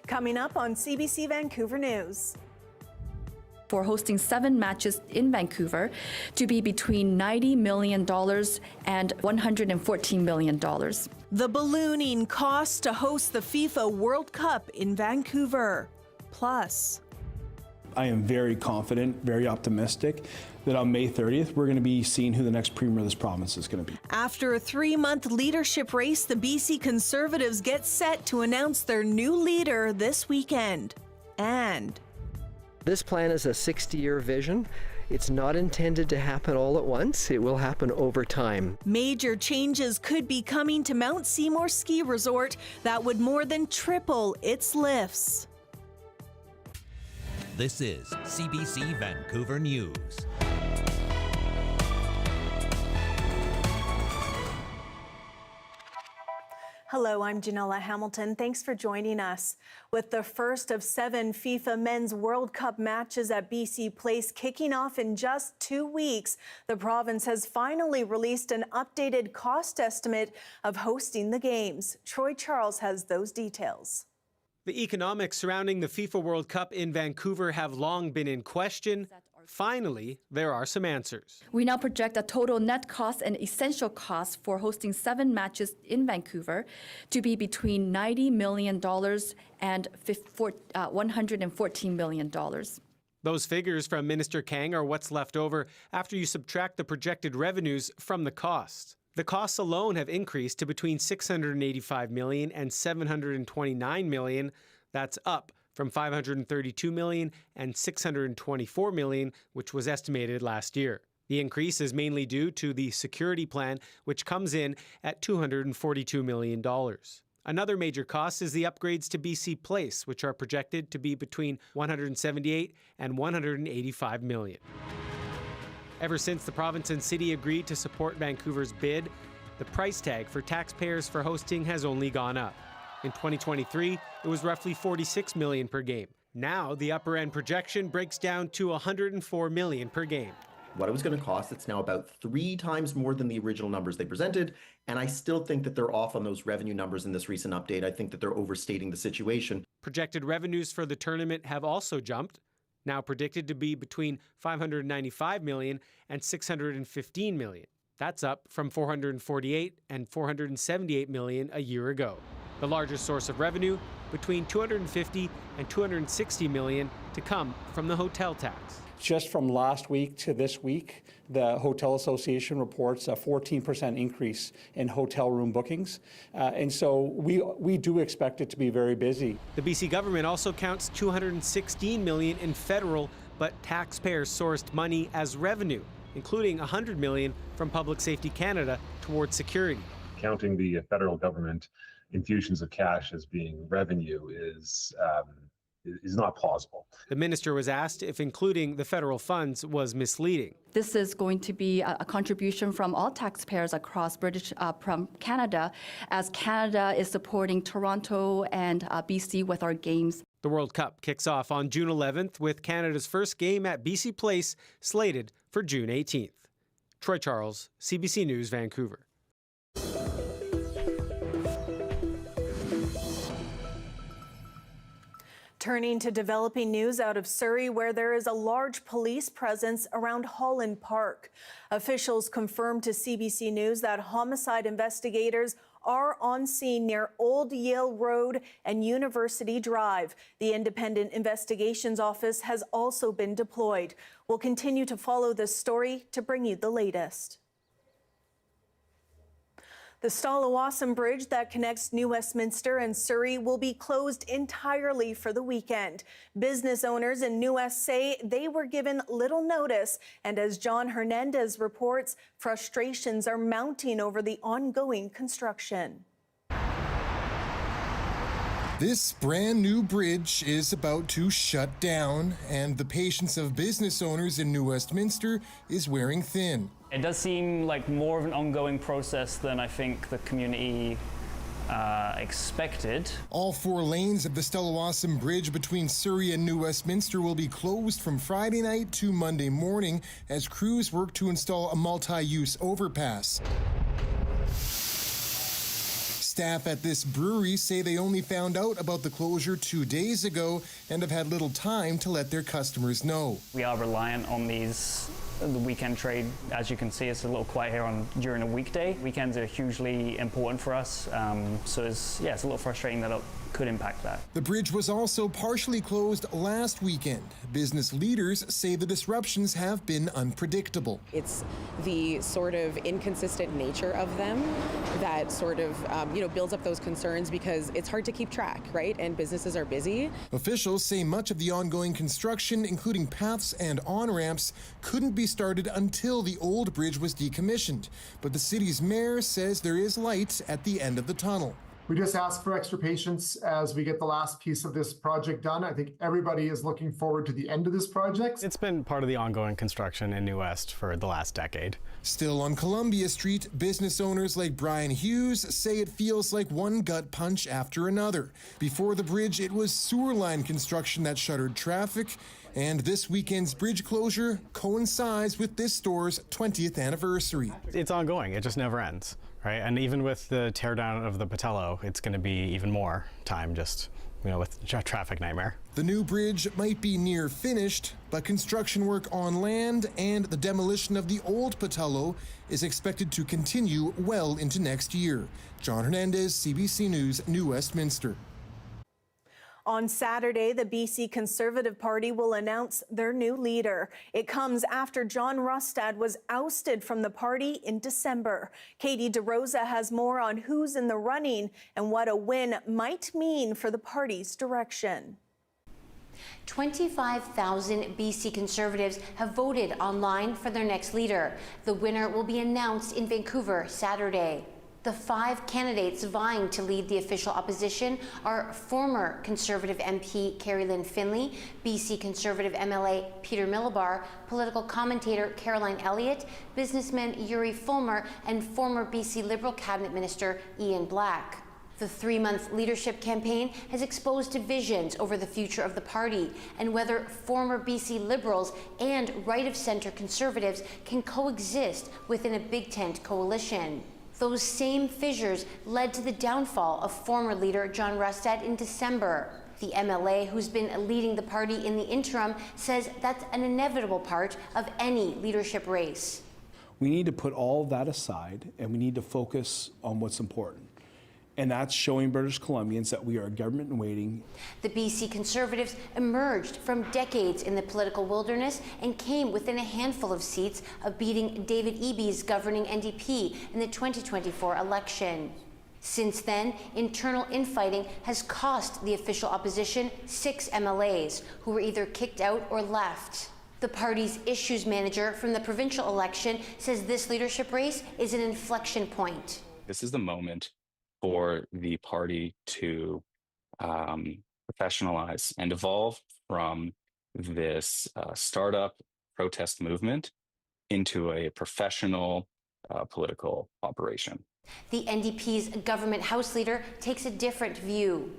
Coming up on CBC Vancouver News. For hosting 7 matches in Vancouver to be between $90 million and $114 million. The ballooning cost to host the FIFA World Cup in Vancouver. Plus, I am very confident, very optimistic that on May 30th, we're going to be seeing who the next premier of this province is going to be. After a 3-month leadership race, the BC Conservatives get set to announce their new leader this weekend. And this plan is a 60-year vision. It's not intended to happen all at once. It will happen over time. Major changes could be coming to Mount Seymour Ski Resort that would more than triple its lifts. This is CBC Vancouver News. Hello, I'm Janella Hamilton. Thanks for joining us. With the first of 7 FIFA Men's World Cup matches at BC Place kicking off in just 2 weeks, the province has finally released an updated cost estimate of hosting the games. Troy Charles has those details. The economics surrounding the FIFA World Cup in Vancouver have long been in question. Finally, there are some answers. We now project a total net cost and essential cost for hosting 7 matches in Vancouver to be between $90 million and $114 million. Those figures from Minister Kang are what's left over after you subtract the projected revenues from the costs. The costs alone have increased to between $685 million and $729 million. That's up from $532 million and $624 million, which was estimated last year. The increase is mainly due to the security plan, which comes in at $242 million. Another major cost is the upgrades to BC Place, which are projected to be between $178 and $185 million. Ever since the province and city agreed to support Vancouver's bid, the price tag for taxpayers for hosting has only gone up. In 2023, it was roughly $46 million per game. Now, the upper end projection breaks down to $104 million per game. What it was going to cost, it's now about 3 times more than the original numbers they presented, and I still think that they're off on those revenue numbers in this recent update. I think that they're overstating the situation. Projected revenues for the tournament have also jumped, now predicted to be between $595 million and $615 million. That's up from $448 and $478 million a year ago. The largest source of revenue, between $250 and $260 million to come from the hotel tax. Just from last week to this week, the Hotel Association reports a 14% increase in hotel room bookings. And so we do expect it to be very busy. The BC government also counts $216 million in federal but taxpayer-sourced money as revenue, including $100 million from Public Safety Canada towards security. Counting the federal government infusions of cash as being revenue is not plausible. The minister was asked if including the federal funds was misleading. This is going to be a contribution from all taxpayers across from Canada, as Canada is supporting Toronto and BC with our games. The World Cup kicks off on June 11th with Canada's first game at BC Place slated for June 18th. Troy Charles, CBC News, Vancouver. Turning to developing news out of Surrey, where there is a large police presence around Holland Park. Officials confirmed to CBC News that homicide investigators are on scene near Old Yale Road and University Drive. The Independent Investigations Office has also been deployed. We'll continue to follow this story to bring you the latest. The Stalawasan Bridge that connects New Westminster and Surrey will be closed entirely for the weekend. Business owners in New West say they were given little notice, and as John Hernandez reports, frustrations are mounting over the ongoing construction. This brand new bridge is about to shut down, and the patience of business owners in New Westminster is wearing thin. It does seem like more of an ongoing process than I think the community expected. All 4 lanes of the Stalawasan Bridge between Surrey and New Westminster will be closed from Friday night to Monday morning as crews work to install a multi-use overpass. Staff at this brewery say they only found out about the closure 2 days ago and have had little time to let their customers know. We are reliant on the weekend trade. As you can see, it's a little quiet here during a weekday. Weekends are hugely important for us, so it's a little frustrating that it could impact that. The bridge was also partially closed last weekend. Business leaders say the disruptions have been unpredictable. It's the sort of inconsistent nature of them that sort of builds up those concerns, because it's hard to keep track, right? And businesses are busy. Officials say much of the ongoing construction, including paths and on-ramps, couldn't be started until the old bridge was decommissioned. But the city's mayor says there is light at the end of the tunnel. We just ask for extra patience as we get the last piece of this project done. I think everybody is looking forward to the end of this project. It's been part of the ongoing construction in New West for the last decade. Still on Columbia Street, business owners like Brian Hughes say it feels like one gut punch after another. Before the bridge, it was sewer line construction that shuttered traffic, and this weekend's bridge closure coincides with this store's 20th anniversary. It's ongoing. It just never ends. Right, and even with the teardown of the Patello, it's going to be even more time just, with a traffic nightmare. The new bridge might be near finished, but construction work on land and the demolition of the old Patello is expected to continue well into next year. John Hernandez, CBC News, New Westminster. On Saturday, the BC Conservative Party will announce their new leader. It comes after John Rustad was ousted from the party in December. Katie DeRosa has more on who's in the running and what a win might mean for the party's direction. 25,000 BC Conservatives have voted online for their next leader. The winner will be announced in Vancouver Saturday. The 5 candidates vying to lead the official opposition are former Conservative MP Carrie Lynn Finley, BC Conservative MLA Peter Millibar, political commentator Caroline Elliott, businessman Yuri Fulmer, and former BC Liberal Cabinet Minister Ian Black. The 3-month leadership campaign has exposed divisions over the future of the party and whether former BC Liberals and right-of-centre Conservatives can coexist within a Big Tent coalition. Those same fissures led to the downfall of former leader John Rustad in December. The MLA, who's been leading the party in the interim, says that's an inevitable part of any leadership race. We need to put all of that aside and we need to focus on what's important. And that's showing British Columbians that we are a government in waiting. The BC Conservatives emerged from decades in the political wilderness and came within a handful of seats of beating David Eby's governing NDP in the 2024 election. Since then, internal infighting has cost the official opposition 6 MLAs who were either kicked out or left. The party's issues manager from the provincial election says this leadership race is an inflection point. This is the moment for the party to professionalize and evolve from this startup protest movement into a professional political operation. The NDP's government House leader takes a different view.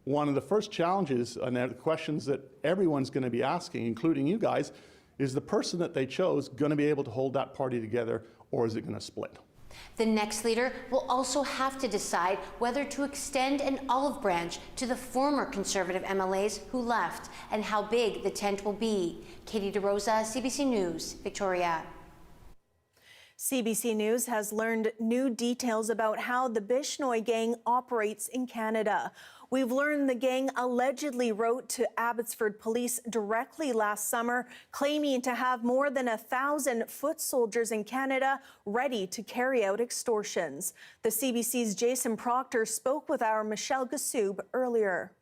One of the first challenges and the questions that everyone's going to be asking, including you guys, is the person that they chose going to be able to hold that party together, or is it going to split? The next leader will also have to decide whether to extend an olive branch to the former Conservative MLAs who left and how big the tent will be. Katie DeRosa, CBC News, Victoria. CBC News has learned new details about how the Bishnoi gang operates in Canada. We've learned the gang allegedly wrote to Abbotsford police directly last summer, claiming to have more than 1,000 foot soldiers in Canada ready to carry out extortions. The CBC's Jason Proctor spoke with our Michelle Gassoub earlier.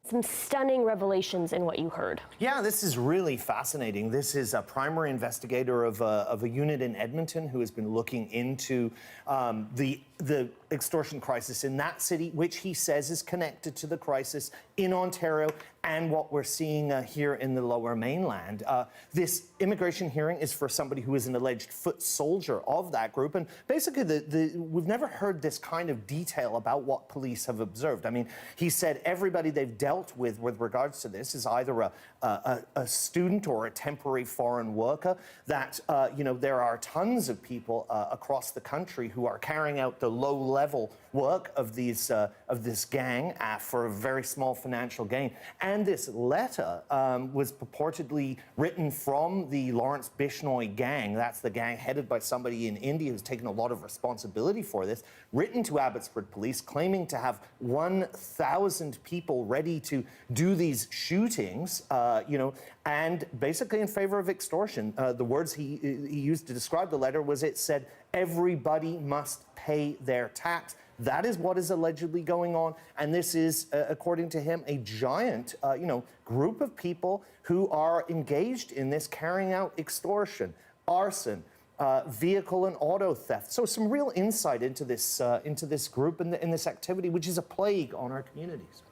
Some stunning revelations in what you heard. Yeah, this is really fascinating. This is a primary investigator of a unit in Edmonton who has been looking into the extortion crisis in that city, which he says is connected to the crisis in Ontario and what we're seeing here in the Lower Mainland. This immigration hearing is for somebody who is an alleged foot soldier of that group. And basically, we've never heard this kind of detail about what police have observed. I mean, he said everybody they've dealt with regards to this is either a student or a temporary foreign worker, that, there are tons of people across the country who are carrying out the low-level level work of these of this gang for a very small financial gain. And this letter was purportedly written from the Lawrence Bishnoi gang. That's the gang headed by somebody in India who's taken a lot of responsibility for this, written to Abbotsford Police claiming to have 1,000 people ready to do these shootings, and basically in favor of extortion. The words he used to describe the letter was, it said, everybody must pay their tax. That is what is allegedly going on. And this is, according to him, a giant, group of people who are engaged in this, carrying out extortion, arson, vehicle and auto theft. So some real insight into this group and in this activity, which is a plague on our communities.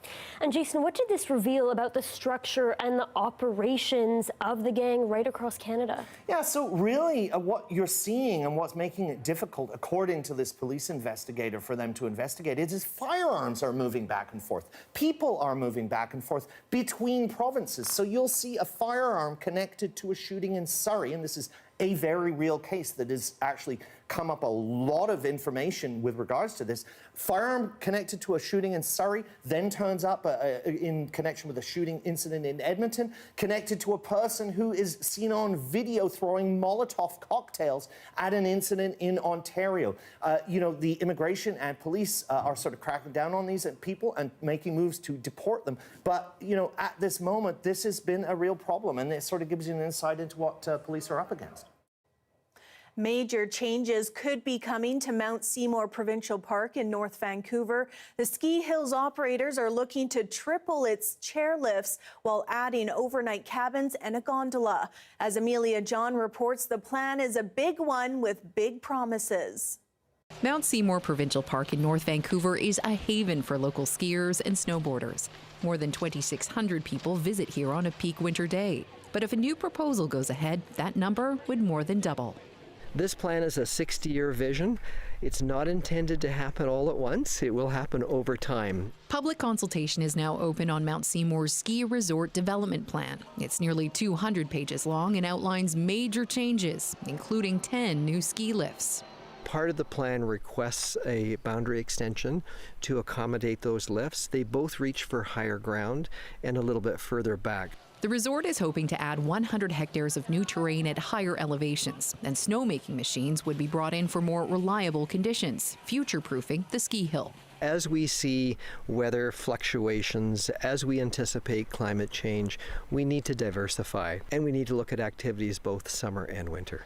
And Jason, what did this reveal about the structure and the operations of the gang right across Canada? Yeah, so really what you're seeing and what's making it difficult, according to this police investigator, for them to investigate is firearms are moving back and forth. People are moving back and forth between provinces. So you'll see a firearm connected to a shooting in Surrey, and this is a very real case that has actually come up a lot of information with regards to this. Firearm connected to a shooting in Surrey, then turns up in connection with a shooting incident in Edmonton, connected to a person who is seen on video throwing Molotov cocktails at an incident in Ontario. The immigration and police are sort of cracking down on these people and making moves to deport them. But, at this moment, this has been a real problem, and it sort of gives you an insight into what police are up against. Major changes could be coming to Mount Seymour Provincial Park in North Vancouver. The Ski Hills operators are looking to triple its chairlifts while adding overnight cabins and a gondola. As Amelia John reports, the plan is a big one with big promises. Mount Seymour Provincial Park in North Vancouver is a haven for local skiers and snowboarders. More than 2,600 people visit here on a peak winter day. But if a new proposal goes ahead, that number would more than double. This plan is a 60-year vision. It's not intended to happen all at once. It will happen over time. Public consultation is now open on Mount Seymour's ski resort development plan. It's nearly 200 pages long and outlines major changes, including 10 new ski lifts. Part of the plan requests a boundary extension to accommodate those lifts. They both reach for higher ground and a little bit further back. The resort is hoping to add 100 hectares of new terrain at higher elevations, and snowmaking machines would be brought in for more reliable conditions, future-proofing the ski hill. As we see weather fluctuations, as we anticipate climate change, we need to diversify, and we need to look at activities both summer and winter.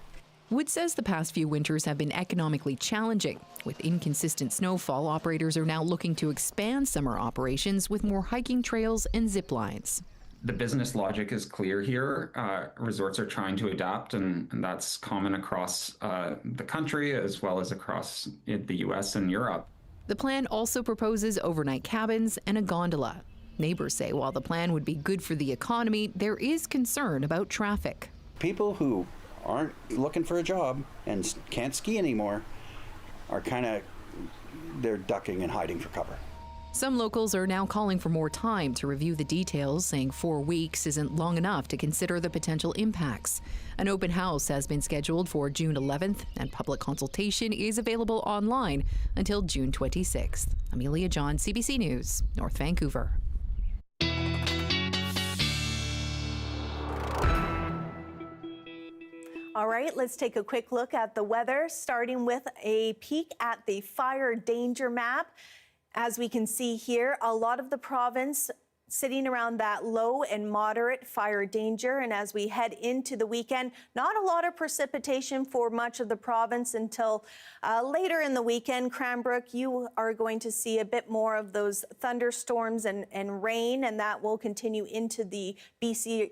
Wood says the past few winters have been economically challenging. With inconsistent snowfall, operators are now looking to expand summer operations with more hiking trails and zip lines. The business logic is clear here. Resorts are trying to adapt, and that's common across the country as well as across the U.S. and Europe. The plan also proposes overnight cabins and a gondola. Neighbors say while the plan would be good for the economy, there is concern about traffic. People who aren't looking for a job and can't ski anymore are they're ducking and hiding for cover. Some locals are now calling for more time to review the details, saying 4 weeks isn't long enough to consider the potential impacts. An open house has been scheduled for June 11th, and public consultation is available online until June 26th. Amelia John, CBC News, North Vancouver. All right, let's take a quick look at the weather, starting with a peek at the fire danger map. As we can see here, a lot of the province sitting around that low and moderate fire danger. And as we head into the weekend, not a lot of precipitation for much of the province until later in the weekend. Cranbrook, you are going to see a bit more of those thunderstorms and rain, and that will continue into the BC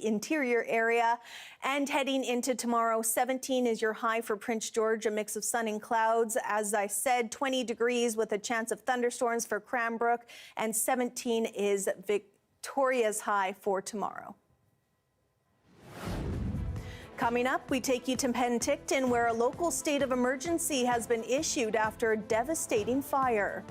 interior area. And heading into tomorrow, 17 is your high for Prince George, a mix of sun and clouds. As I said, 20 degrees with a chance of thunderstorms for Cranbrook, and 17 is Victoria's high for tomorrow. Coming up, we take you to Penticton, where a local state of emergency has been issued after a devastating fire.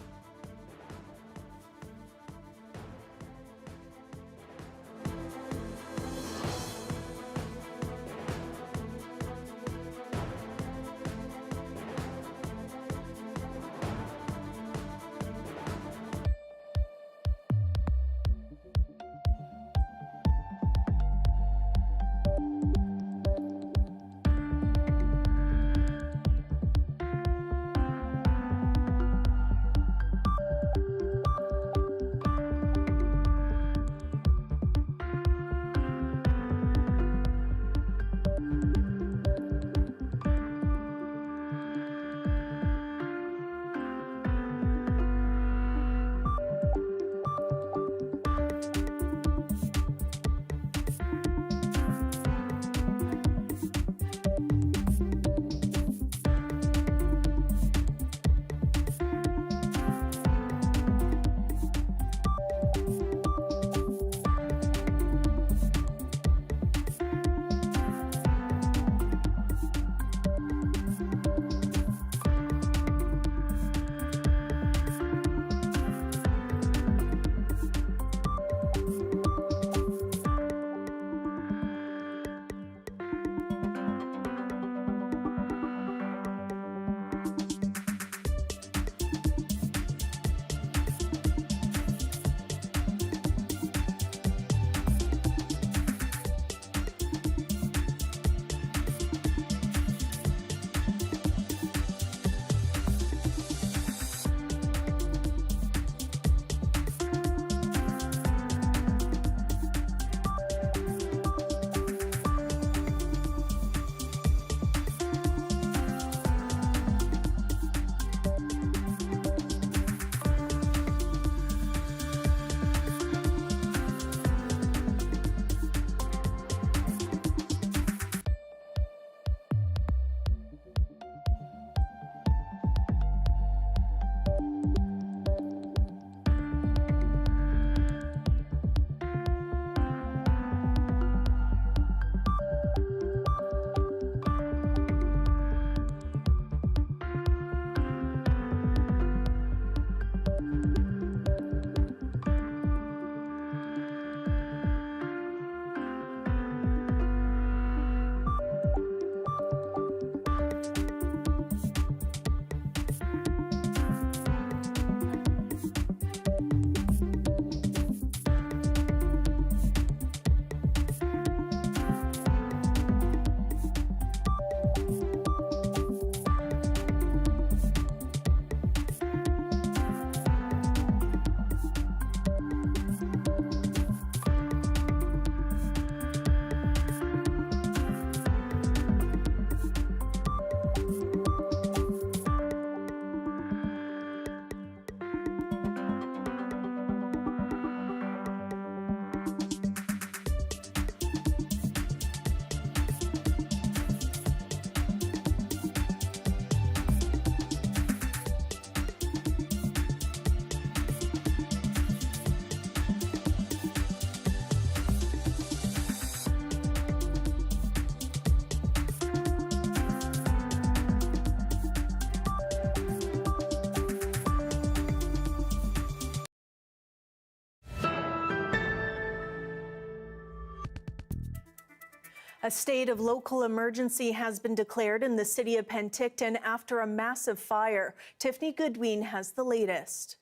A state of local emergency has been declared in the city of Penticton after a massive fire. Tiffany Goodwin has the latest.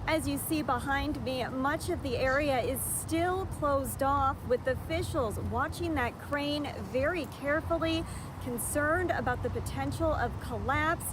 As you see behind me, much of the area is still closed off, with officials watching that crane very carefully, concerned about the potential of collapse.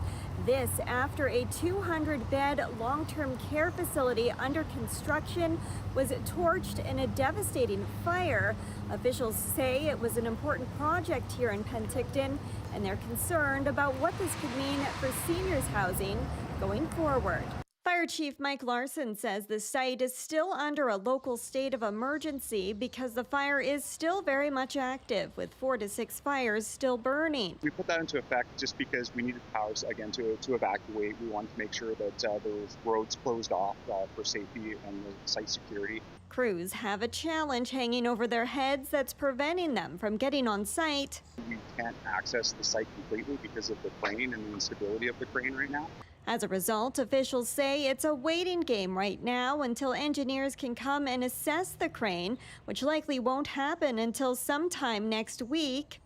This after a 200-bed long-term care facility under construction was torched in a devastating fire. Officials say it was an important project here in Penticton, and they're concerned about what this could mean for seniors housing going forward. Fire Chief Mike Larson says the site is still under a local state of emergency because the fire is still very much active, with 4 to 6 fires still burning. We put that into effect just because we needed powers again to evacuate. We wanted to make sure that those roads closed off for safety and the site security. Crews have a challenge hanging over their heads that's preventing them from getting on site. We can't access the site completely because of the crane and the instability of the crane right now. As a result, officials say it's a waiting game right now until engineers can come and assess the crane, which likely won't happen until sometime next week.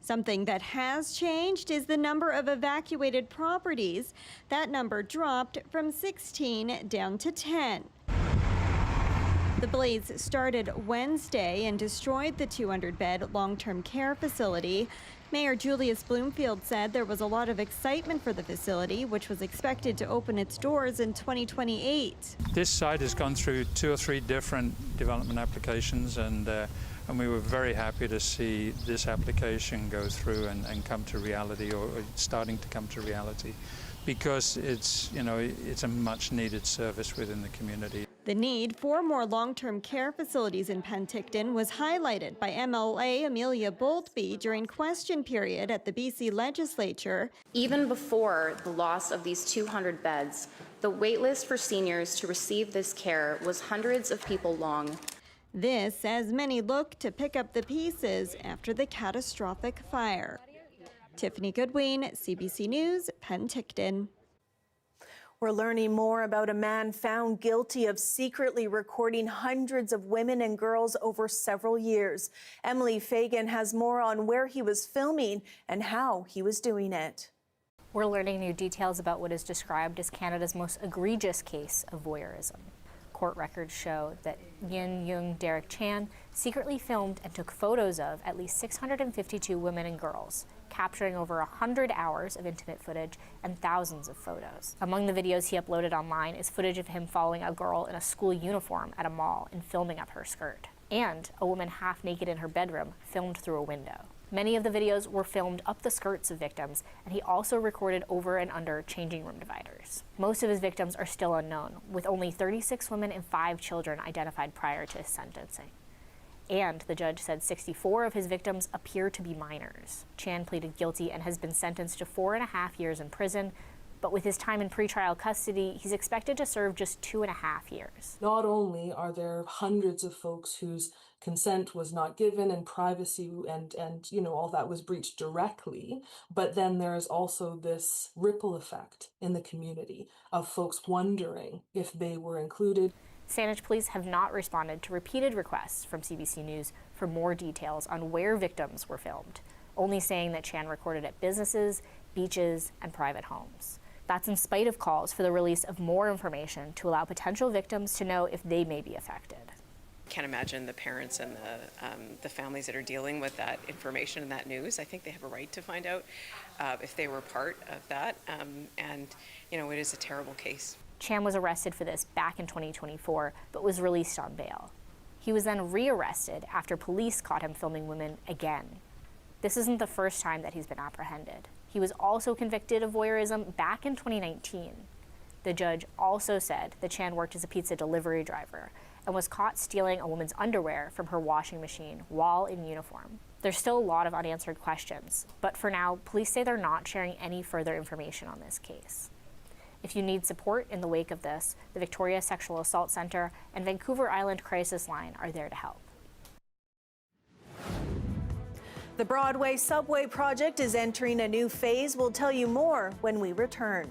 Something that has changed is the number of evacuated properties. That number dropped from 16 down to 10. The blaze started Wednesday and destroyed the 200-bed long-term care facility. Mayor Julius Bloomfield said there was a lot of excitement for the facility, which was expected to open its doors in 2028. This site has gone through 2 or 3 different development applications, and we were very happy to see this application go through and come to reality, or starting to come to reality, because it's a much-needed service within the community. The need for more long-term care facilities in Penticton was highlighted by MLA Amelia Boltby during question period at the BC Legislature. Even before the loss of these 200 beds, the waitlist for seniors to receive this care was hundreds of people long. This as many look to pick up the pieces after the catastrophic fire. Tiffany Goodwin, CBC News, Penticton. We're learning more about a man found guilty of secretly recording hundreds of women and girls over several years. Emily Fagan has more on where he was filming and how he was doing it. We're learning new details about what is described as Canada's most egregious case of voyeurism. Court records show that Yin Young Derek Chan secretly filmed and took photos of at least 652 women and girls, capturing over 100 hours of intimate footage and thousands of photos. Among the videos he uploaded online is footage of him following a girl in a school uniform at a mall and filming up her skirt, and a woman half naked in her bedroom filmed through a window. Many of the videos were filmed up the skirts of victims, and he also recorded over and under changing room dividers. Most of his victims are still unknown, with only 36 women and 5 children identified prior to his sentencing. And the judge said 64 of his victims appear to be minors. Chan pleaded guilty and has been sentenced to 4.5 years in prison, but with his time in pretrial custody, he's expected to serve just 2.5 years. Not only are there hundreds of folks whose consent was not given and privacy and all that was breached directly, but then there's also this ripple effect in the community of folks wondering if they were included. Saanich police have not responded to repeated requests from CBC News for more details on where victims were filmed, only saying that Chan recorded at businesses, beaches, and private homes. That's in spite of calls for the release of more information to allow potential victims to know if they may be affected. Can't imagine the parents and the families that are dealing with that information and that news. I think they have a right to find out if they were part of that, and it is a terrible case. Chan was arrested for this back in 2024, but was released on bail. He was then rearrested after police caught him filming women again. This isn't the first time that he's been apprehended. He was also convicted of voyeurism back in 2019. The judge also said that Chan worked as a pizza delivery driver and was caught stealing a woman's underwear from her washing machine while in uniform. There's still a lot of unanswered questions, but for now, police say they're not sharing any further information on this case. If you need support in the wake of this, the Victoria Sexual Assault Centre and Vancouver Island Crisis Line are there to help. The Broadway subway project is entering a new phase. We'll tell you more when we return.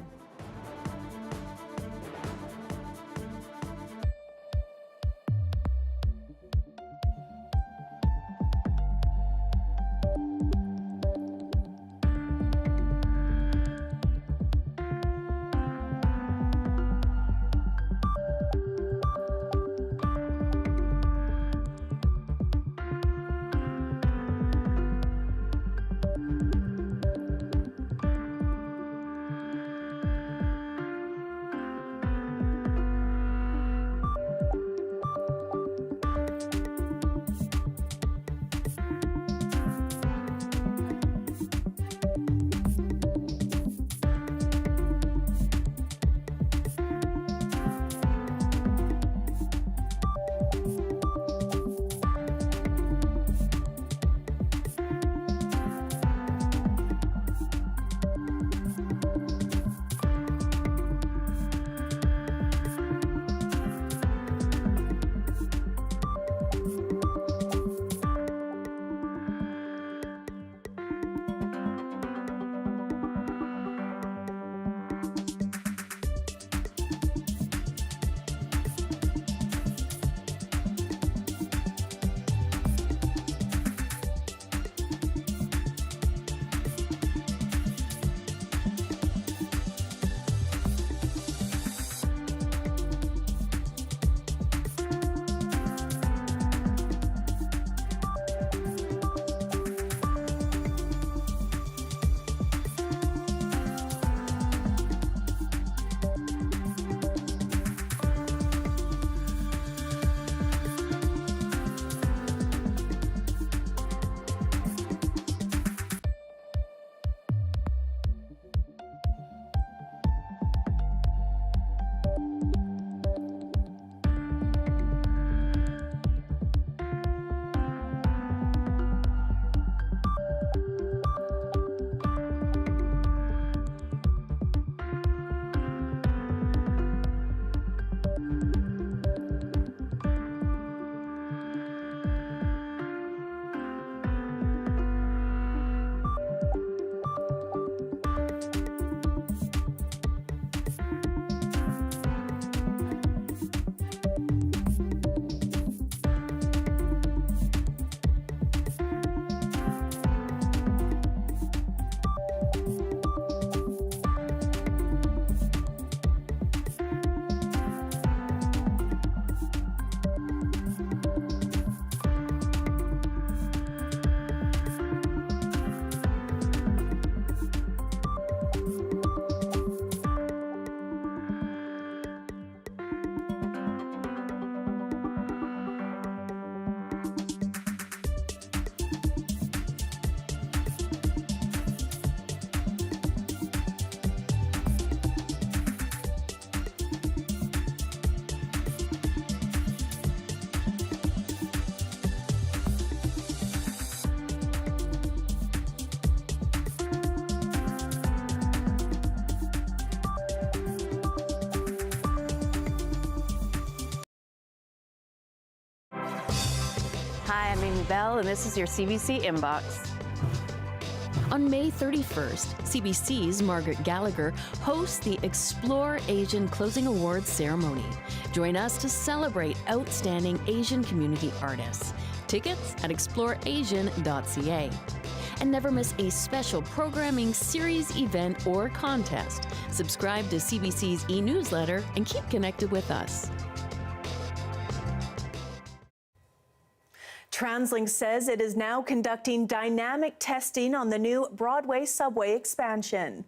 Hi, I'm Amy Bell, and this is your CBC Inbox. On May 31st, CBC's Margaret Gallagher hosts the Explore Asian Closing Awards ceremony. Join us to celebrate outstanding Asian community artists. Tickets at exploreasian.ca. And never miss a special programming series, event, or contest. Subscribe to CBC's e-newsletter and keep connected with us. TransLink says it is now conducting dynamic testing on the new Broadway subway expansion.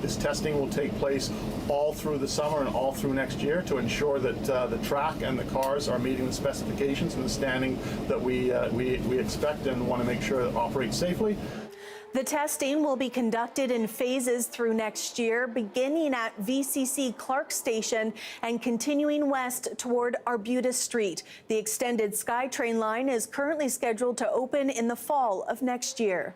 This testing will take place all through the summer and all through next year to ensure that the track and the cars are meeting the specifications and the standing that we expect and want to make sure that operates safely. The testing will be conducted in phases through next year, beginning at VCC Clark Station and continuing west toward Arbutus Street. The extended SkyTrain line is currently scheduled to open in the fall of next year.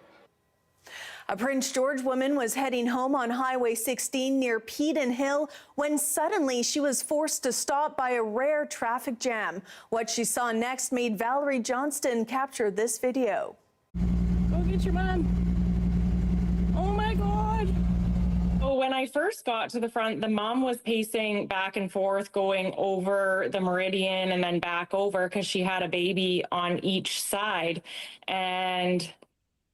A Prince George woman was heading home on Highway 16 near Peden Hill when suddenly she was forced to stop by a rare traffic jam. What she saw next made Valerie Johnston capture this video. Go get your mom. Oh my God. When I first got to the front, the mom was pacing back and forth, going over the meridian and then back over because she had a baby on each side. And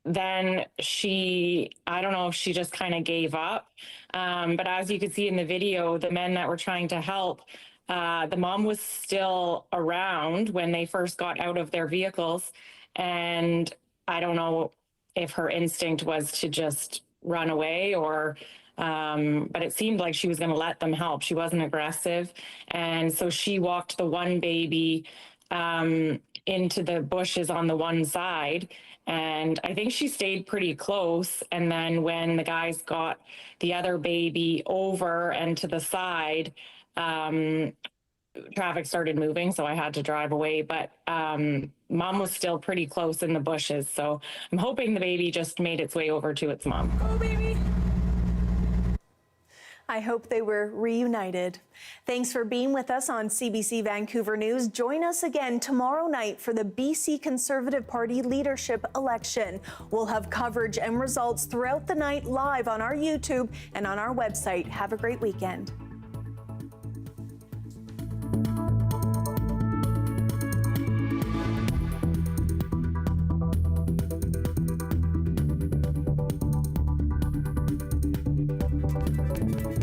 then I don't know if she just kind of gave up. But as you could see in the video, the men that were trying to help, the mom was still around when they first got out of their vehicles. And I don't know if her instinct was to just run away or, but it seemed like she was going to let them help. She wasn't aggressive. And so she walked the one baby into the bushes on the one side. And I think she stayed pretty close. And then when the guys got the other baby over and to the side, traffic started moving, so I had to drive away. But mom was still pretty close in the bushes. So I'm hoping the baby just made its way over to its mom. Oh, baby. I hope they were reunited. Thanks for being with us on CBC Vancouver News. Join us again tomorrow night for the BC Conservative Party leadership election. We'll have coverage and results throughout the night live on our YouTube and on our website. Have a great weekend.